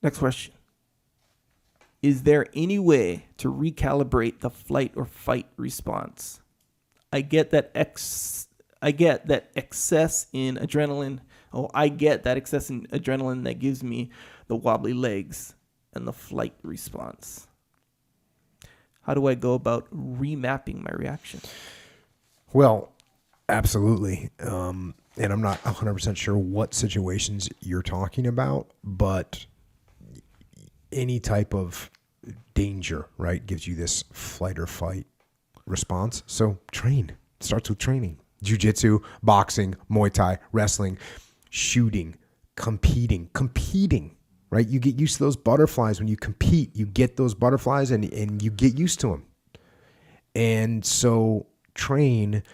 Next question. Is there any way to recalibrate the flight or fight response? I get that excess in adrenaline. I get that excess in adrenaline that gives me the wobbly legs and the flight response. How do I go about remapping my reaction? Well, absolutely. And I'm not 100% sure what situations you're talking about, but any type of danger, right, gives you this flight or fight response. So train. Starts with training. Jiu-jitsu, boxing, Muay Thai, wrestling, shooting, competing, right? You get used to those butterflies. When you compete, you get those butterflies and you get used to them. And so train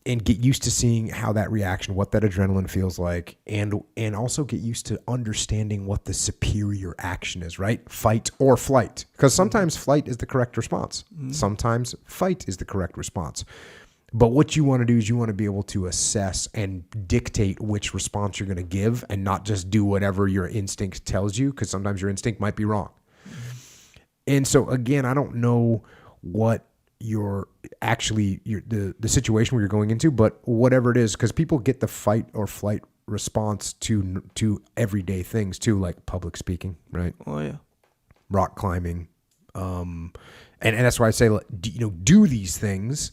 and get used to seeing how that reaction, what that adrenaline feels like, and also get used to understanding what the superior action is, right? Fight or flight. Because sometimes flight is the correct response. Sometimes fight is the correct response. But what you want to do is you want to be able to assess and dictate which response you're going to give and not just do whatever your instinct tells you, because sometimes your instinct might be wrong. And so, again, I don't know what the situation where you're going into, but whatever it is, because people get the fight or flight response to everyday things too, like public speaking, right? Oh yeah. Rock climbing. And that's why I say, do these things,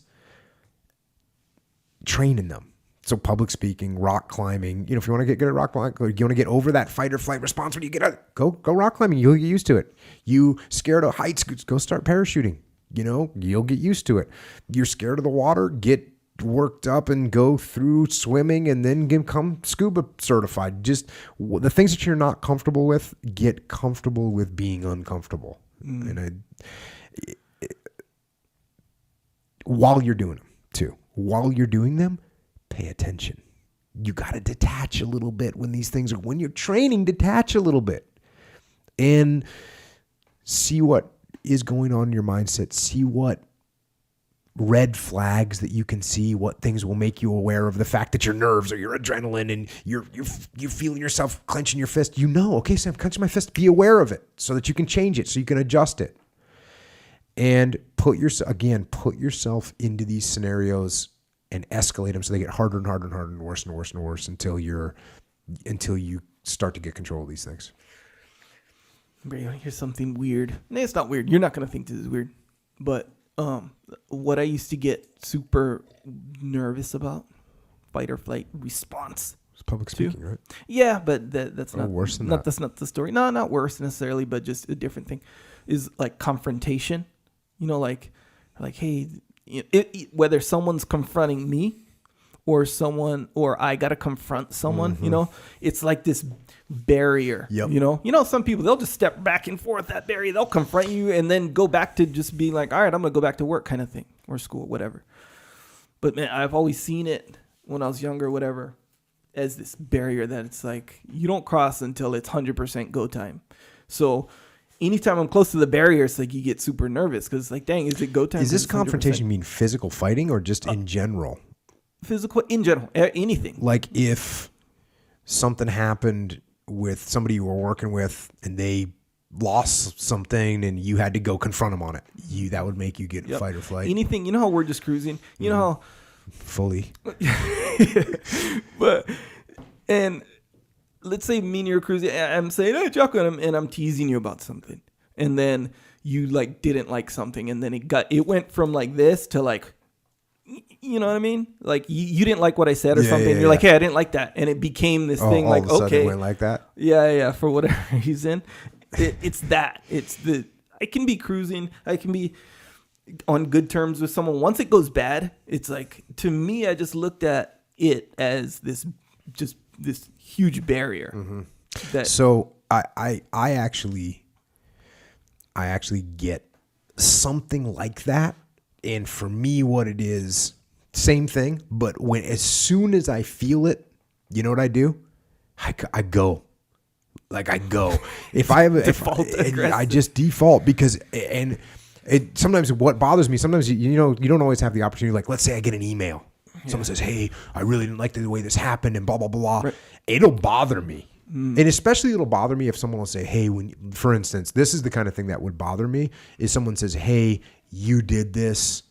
train in them. So public speaking, rock climbing, if you want to get good at rock climbing, you want to get over that fight or flight response when you get out, go rock climbing. You'll get used to it. You scared of heights, go start parachuting. You'll get used to it. You're scared of the water, get worked up and go through swimming and then become scuba certified. Just the things that you're not comfortable with, get comfortable with being uncomfortable. And while you're doing them too, while you're doing them, pay attention. You got to detach a little bit when you're training, detach a little bit and see what is going on in your mindset. See what red flags that you can see, what things will make you aware of the fact that your nerves or your adrenaline and you're feeling yourself clenching your fist. Okay, so I'm clenching my fist. Be aware of it so that you can change it, so you can adjust it. And put yourself into these scenarios and escalate them so they get harder and harder and harder and worse and worse and worse until you start to get control of these things. Here's something weird. No, it's not weird. You're not going to think this is weird. But what I used to get super nervous about, fight or flight response. It's public speaking, right? Yeah, but that's not worse than that. That's not the story. No, not worse necessarily, but just a different thing. Is like confrontation. Like hey, whether someone's confronting me or I got to confront someone, it's like this barrier, yep. Some people, they'll just step back and forth that barrier. They'll confront you and then go back to just being like, all right, I'm going to go back to work kind of thing or school, whatever. But man, I've always seen it when I was younger, whatever, as this barrier that it's like, you don't cross until it's 100% go time. So anytime I'm close to the barrier, it's like you get super nervous because it's like, dang, is it go time? Is this confrontation mean physical fighting or just in general? Physical, in general, anything. Like if something happened with somebody you were working with and they lost something and you had to go confront them on it, that would make you get fight or flight. Anything, how we're just cruising, know how fully. And let's say me and you're cruising, I'm saying, hey, Jocko, and I'm teasing you about something, and then you like didn't like something, and then it went from like this to like, you know what I mean? Like you didn't like what I said or something. You're like, hey, I didn't like that, and it became this thing. Like, all of a sudden okay, it went like that. Yeah, for whatever reason, it's that. I can be cruising. I can be on good terms with someone. Once it goes bad, it's like, to me, I just looked at it as this huge barrier. Mm-hmm. So I actually get something like that. And for me, what it is, same thing. But as soon as I feel it, you know what I do? I go. Like I go. If I have I just default because sometimes what bothers me, sometimes you don't always have the opportunity. Like, let's say I get an email. Someone says, hey, I really didn't like the way this happened and blah, blah, blah. Right. It'll bother me. And especially it'll bother me if someone will say, hey, for instance, this is the kind of thing that would bother me is someone says, hey, you did this.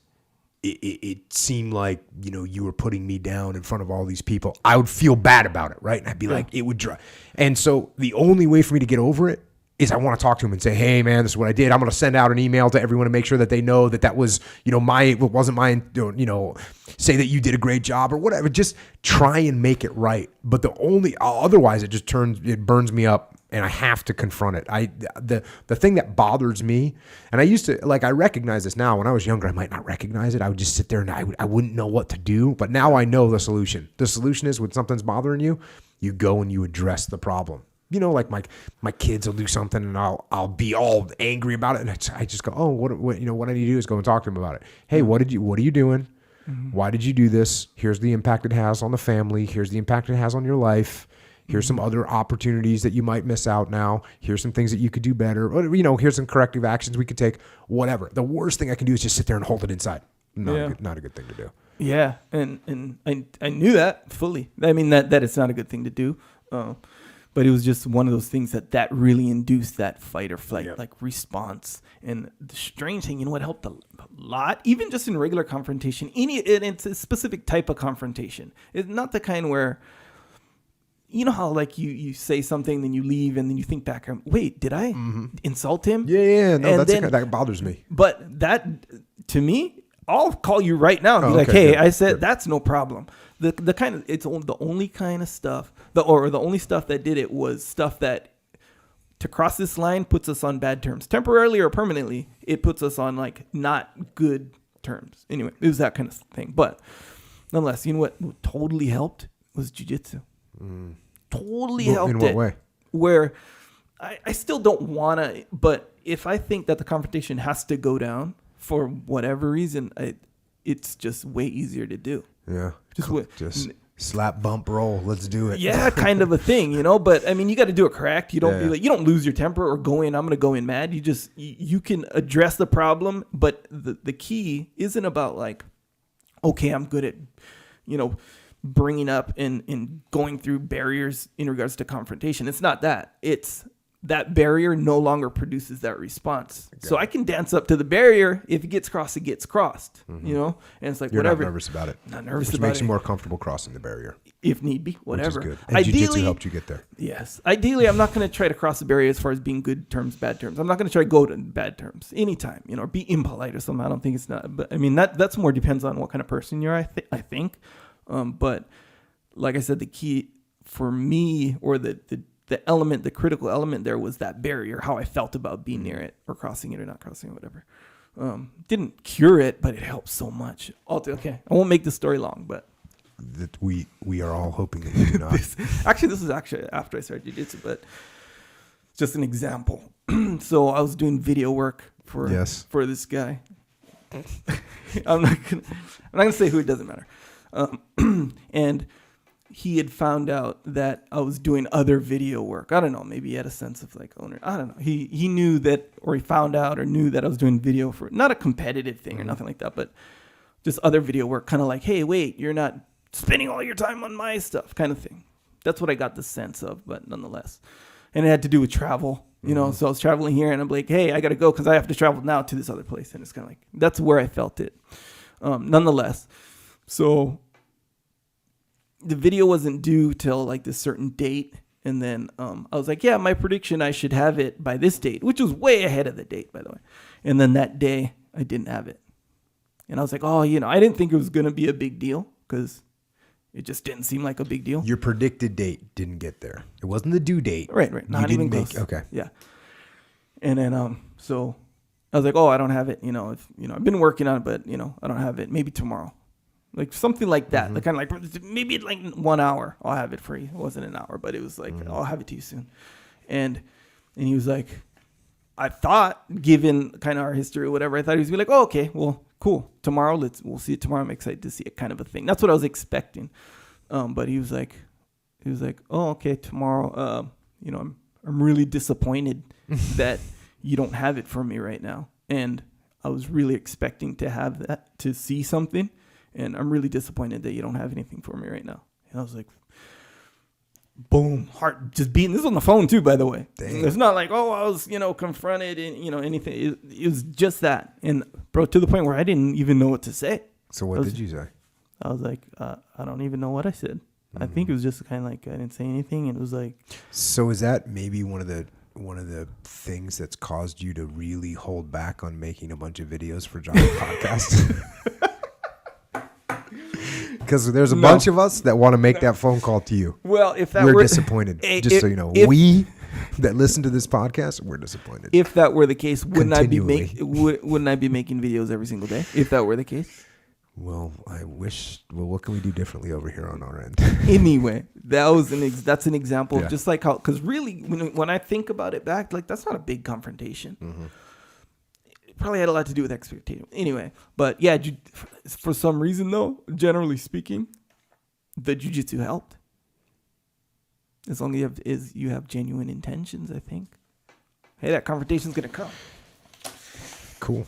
It seemed like, you were putting me down in front of all these people. I would feel bad about it, right? And I'd be like, it would drive. And so the only way for me to get over it is I want to talk to him and say, hey, man, this is what I did. I'm going to send out an email to everyone to make sure that they know that was, it wasn't mine, say that you did a great job or whatever. Just try and make it right. But otherwise it burns me up and I have to confront it. The thing that bothers me, and I used to, I recognize this now. When I was younger, I might not recognize it. I would just sit there and I wouldn't know what to do. But now I know the solution. The solution is when something's bothering you, you go and you address the problem. Like my kids will do something and I'll be all angry about it. And I just go, oh, what I need to do is go and talk to them about it. Hey, what are you doing? Mm-hmm. Why did you do this? Here's the impact it has on the family. Here's the impact it has on your life. Here's some other opportunities that you might miss out now. Here's some things that you could do better. Here's some corrective actions we could take, whatever. The worst thing I can do is just sit there and hold it inside. Not a good thing to do. Yeah. And I knew that fully. I mean, that it's not a good thing to do. But it was just one of those things that really induced that fight or flight response. And the strange thing, what helped a lot, even just in regular confrontation, it's a specific type of confrontation. It's not the kind where, how you say something, then you leave, and then you think back, wait, did I insult him? Yeah. No, that bothers me. But that, to me, I'll call you right now and be like, hey, I said that's no problem. The kind of the only kind of stuff the only stuff that did it was stuff that to cross this line puts us on bad terms temporarily or permanently. It puts us on not good terms. Anyway, it was that kind of thing. But nonetheless, what totally helped was jiu-jitsu. Totally helped. In what way? Where I still don't want to, but if I think that the confrontation has to go down for whatever reason, it's just way easier to do. Yeah. Just slap, bump, roll. Let's do it. Yeah, kind of a thing, But I mean, you got to do it correct. You don't you don't lose your temper or go in. I'm going to go in mad. You can address the problem, but the key isn't about okay, I'm good at, bringing up and going through barriers in regards to confrontation. It's not that. It's that barrier no longer produces that response. Okay. So I can dance up to the barrier. If it gets crossed, it gets crossed, And it's You're whatever. Not nervous about it. Not nervous Which about it. makes you more comfortable crossing the barrier. If need be, whatever. Which is good. And jiu-jitsu helped you get there. Yes. Ideally, I'm not going to try to cross the barrier as far as being good terms, bad terms. I'm not going to try to go to bad terms anytime, or be impolite or something. I don't think it's not. But I mean, that's more depends on what kind of person you're, I think. But like I said, the key for me or the critical element there was that barrier, how I felt about being near it or crossing it or not crossing it, whatever. Didn't cure it, but it helped so much. Okay, I won't make the story long, but that we are all hoping that you do not. This is actually after I started jiu-jitsu, but just an example. So I was doing video work for this guy. I'm not gonna say who, it doesn't matter. And he had found out that I was doing other video work. I don't know. Maybe he had a sense of owner. I don't know. He knew that, or he found out or knew that I was doing video for not a competitive thing or nothing like that, but just other video work. Kind of hey, wait, you're not spending all your time on my stuff kind of thing. That's what I got the sense of, but nonetheless. And it had to do with travel, so I was traveling here and I'm like, hey, I got to go because I have to travel now to this other place. And it's kind of that's where I felt it. Nonetheless. So the video wasn't due till this certain date. And then I was like, yeah, my prediction, I should have it by this date, which was way ahead of the date, by the way. And then that day I didn't have it. And I was like, oh, I didn't think it was going to be a big deal because it just didn't seem like a big deal. Your predicted date didn't get there. It wasn't the due date. Right. Not even close. Okay. Yeah. And then, so I was like, oh, I don't have it. I've been working on it, but I don't have it. Maybe tomorrow. Something like that. Maybe 1 hour I'll have it free. It wasn't an hour, but it was I'll have it to you soon. And he was like, I thought, given kind of our history or whatever, I thought he was going to be like, oh, okay, well, cool. Tomorrow, we'll see it tomorrow. I'm excited to see it, kind of a thing. That's what I was expecting. But he was like, oh, okay, tomorrow. I'm really disappointed that you don't have it for me right now. And I was really expecting to have that, to see something. And I'm really disappointed that you don't have anything for me right now. And I was like, boom, heart just beating. This is on the phone too, by the way. Dang. It's not like, oh, I was, confronted and, anything. It was just that. And bro, to the point where I didn't even know what to say. So what did you say? I was like, I don't even know what I said. I think it was just kind of like I didn't say anything. And it was like. So is that maybe one of the things that's caused you to really hold back on making a bunch of videos for Jocko Podcast? Because there's a bunch of us that want to make that phone call to you. Well, if that we're were disappointed, just so you know, we that listen to this podcast, we're disappointed. If that were the case, wouldn't I be Continually. making videos every single day? If that were the case. Well, I wish. Well, what can we do differently over here on our end? Anyway, that's an example of Yeah. just like how, because really, when I think about it back, like that's not a big confrontation. Mm-hmm. It probably had a lot to do with expectation. Anyway, but yeah, for some reason though, generally speaking, the jiu-jitsu helped. As long as you have genuine intentions, I think. Hey, that confrontation's gonna come. Cool.